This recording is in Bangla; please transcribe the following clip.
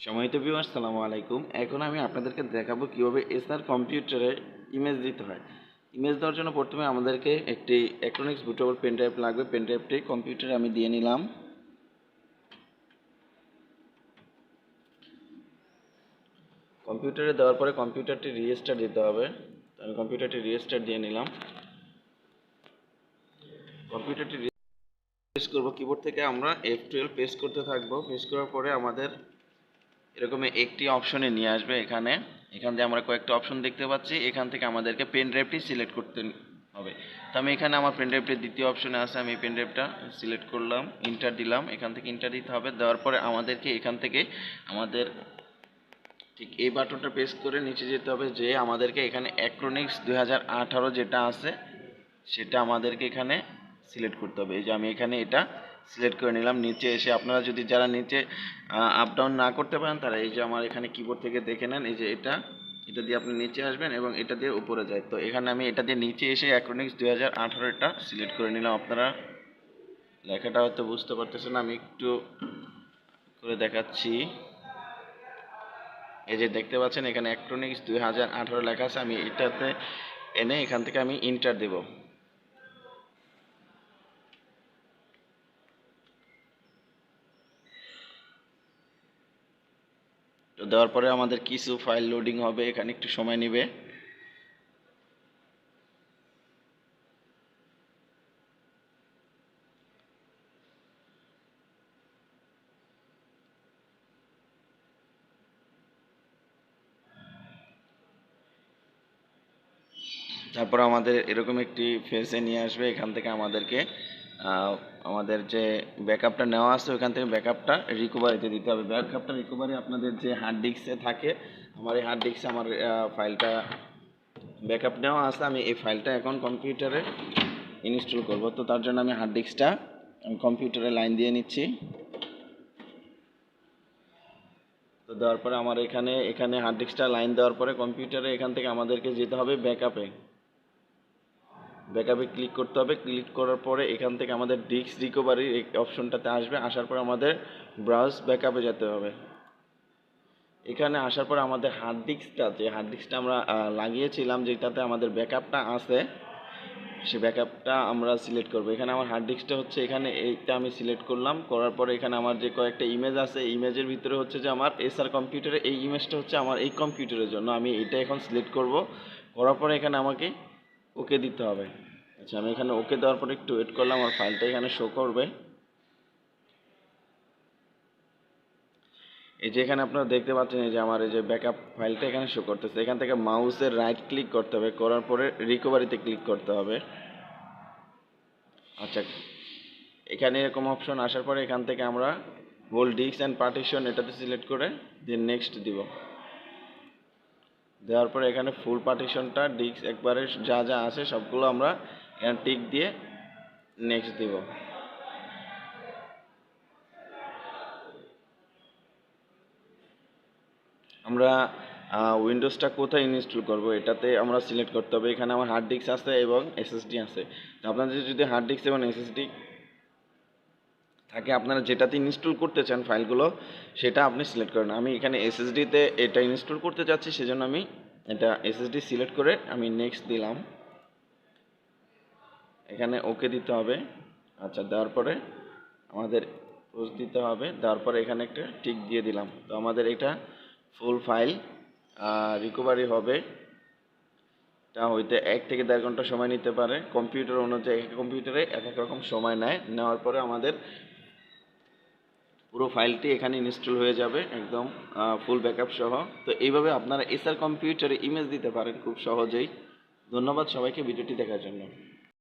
সম্মানিত ভিউয়ার্স, আসসালামু আলাইকুম। এখন আমি আপনাদেরকে দেখাবো কিভাবে এসার কম্পিউটারে ইমেজ দিতে হয়। ইমেজ দেওয়ার জন্য প্রথমে আমাদেরকে একটি acronis বুটেবল পেন ড্রাইভ লাগবে। পেন ড্রাইভটি কম্পিউটারে আমি দিয়ে নিলাম। কম্পিউটারে দেওয়ার পরে কম্পিউটারটি রিস্টার্ট দিতে হবে। আমি কম্পিউটারটি রিস্টার্ট দিয়ে নিলাম। কম্পিউটারটি প্রেস করব, কিবোর্ড থেকে আমরা F12 প্রেস করতে থাকবো। প্রেস করার পরে আমাদের এরকম একটি অপশনে নিয়ে আসবে। এখান থেকে আমরা কয়েকটা অপশন দেখতে পাচ্ছি। এখান থেকে আমাদেরকে পেন ড্রাইভটি সিলেক্ট করতে হবে। তো আমি এখানে আমার পেন ড্রাইভটি দ্বিতীয় অপশনে আছে, আমি পেন ড্রাইভটা সিলেক্ট করলাম, ইন্টার দিলাম। এখান থেকে ইন্টার দিতে হবে। দেওয়ার পরে আমাদেরকে এখান থেকে আমাদের ঠিক এই বাটনটা প্রেস করে নিচে যেতে হবে, যে আমাদেরকে এখানে acronis 2018 যেটা আছে সেটা আমাদেরকে এখানে সিলেক্ট করতে হবে। এই যে আমি এখানে এটা সিলেক্ট করে নিলাম। নিচে এসে আপনারা যদি যারা নিচে আপ ডাউন না করতে পারেন তারা এই যে আমার এখানে কিবোর্ড থেকে দেখে নেন, এই যে এটা দিয়ে আপনি নিচে আসবেন এবং এটা দিয়ে উপরে যায়। তো এখানে আমি এটা দিয়ে নিচে এসে acronis 2018 এটা সিলেক্ট করে নিলাম। আপনারা লেখাটা হয়তো বুঝতে পারতেছেন, আমি একটু করে দেখাচ্ছি। এই যে দেখতে পাচ্ছেন এখানে acronis 2018 লেখা আছে। আমি এটাতে এনে এখান থেকে আমি ইন্টার দেব। তো দেওয়ার পরে আমাদের কিছু ফাইল লোডিং হবে, এখানে একটু সময় নেবে। তারপর আমাদের এরকম একটি ফেসে নিয়ে আসবে। এখান থেকে আমাদেরকে আমাদের যে ব্যাকআপটা নেওয়া আছে ওখান থেকে ব্যাকআপটা রিকভারিতে দিতে হবে। ব্যাকআপটা রিকভারি আপনাদের যে হার্ড ডিস্কে থাকে, আমার এই হার্ড ডিস্কে আমার ফাইলটা ব্যাকআপ নেওয়া আছে। আমি এই ফাইলটা এখন কম্পিউটারে ইনস্টল করব। তো তার জন্য আমি হার্ড ডিস্কটা কম্পিউটারে লাইন দিয়ে নিচ্ছি। তো দেওয়ার পরে আমার এখানে হার্ড ডিস্কটা লাইন দেওয়ার পরে কম্পিউটারে এখান থেকে আমাদেরকে যেতে হবে ব্যাকআপে ক্লিক করতে হবে। ক্লিক করার পরে এখান থেকে আমাদের ডিস্ক রিকভারি এই অপশনটাতে আসবে। আসার পর আমাদের ব্রাউজ ব্যাকআপে যেতে হবে। এখানে আসার পর আমাদের হার্ড ডিস্কটা আমরা লাগিয়েছিলাম, যেটাতে আমাদের ব্যাকআপটা আছে, সেই ব্যাকআপটা আমরা সিলেক্ট করব। এখানে আমার হার্ড ডিস্কটা হচ্ছে এখানে, এইটা আমি সিলেক্ট করলাম। করার পরে এখানে আমার যে কয়েকটা ইমেজ আছে, ইমেজের ভিতরে হচ্ছে যে আমার এসার কম্পিউটারে এই ইমেজটা হচ্ছে আমার এই কম্পিউটারের জন্য। আমি এটা এখন সিলেক্ট করব। করার পরে এখানে আমাকে ওকে দিতে হবে। আচ্ছা, আমি এখানে ওকে দেওয়ার পরে একটু ওয়েট করলাম, আমার ফাইলটা এখানে শো করবে। এই যে এখানে আপনারা দেখতে পাচ্ছেন, এই যে আমার এই যে ব্যাকআপ ফাইলটা এখানে শো করতেছে। এখান থেকে মাউসের রাইট ক্লিক করতে হবে, করার পরে রিকভারিতে ক্লিক করতে হবে। আচ্ছা, এখানে এরকম অপশন আসার পরে এখান থেকে আমরা হোল ডিস্ক অ্যান্ড পার্টিশন এটাতে সিলেক্ট করে দেন নেক্সট দিব। দেওয়ার পরে এখানে ফুল পার্টিশনটা ডিস্ক একবারে যা যা আছে সবগুলো আমরা এখানে টিক দিয়ে নেক্সট দিব। আমরা উইন্ডোজটা কোথায় ইনস্টল করব এটাতে আমরা সিলেক্ট করতে হবে। এখানে আমার হার্ড ডিস্ক আছে এবং এসএসডি আছে। তো আপনাদের যদি হার্ড ডিস্ক এবং এসএসডি থাকে, আপনারা যেটাতে ইনস্টল করতে চান ফাইলগুলো সেটা আপনি সিলেক্ট করেন। আমি এখানে এসএসডিতে এটা ইনস্টল করতে চাচ্ছি, সেজন্য আমি এটা এসএসডি সিলেক্ট করে আমি নেক্সট দিলাম। এখানে ওকে দিতে হবে। আচ্ছা, দেওয়ার পরে আমাদের পোস্ট দিতে হবে। দেওয়ার পরে এখানে একটা টিক দিয়ে দিলাম। তো আমাদের এটা ফুল ফাইল রিকভারি হবে। তা হইতে 1 থেকে 1.5 ঘন্টা সময় নিতে পারে। কম্পিউটার অনুযায়ী এক কম্পিউটারে এক এক রকম সময় নেয়। নেওয়ার পরে আমাদের পুরো ফাইলটি এখানে ইনস্টল হয়ে যাবে একদম ফুল ব্যাকআপ সহ। তো এইভাবে আপনারা এসার কম্পিউটারে ইমেজ দিতে পারেন খুব সহজেই। ধন্যবাদ সবাইকে ভিডিওটি দেখার জন্য।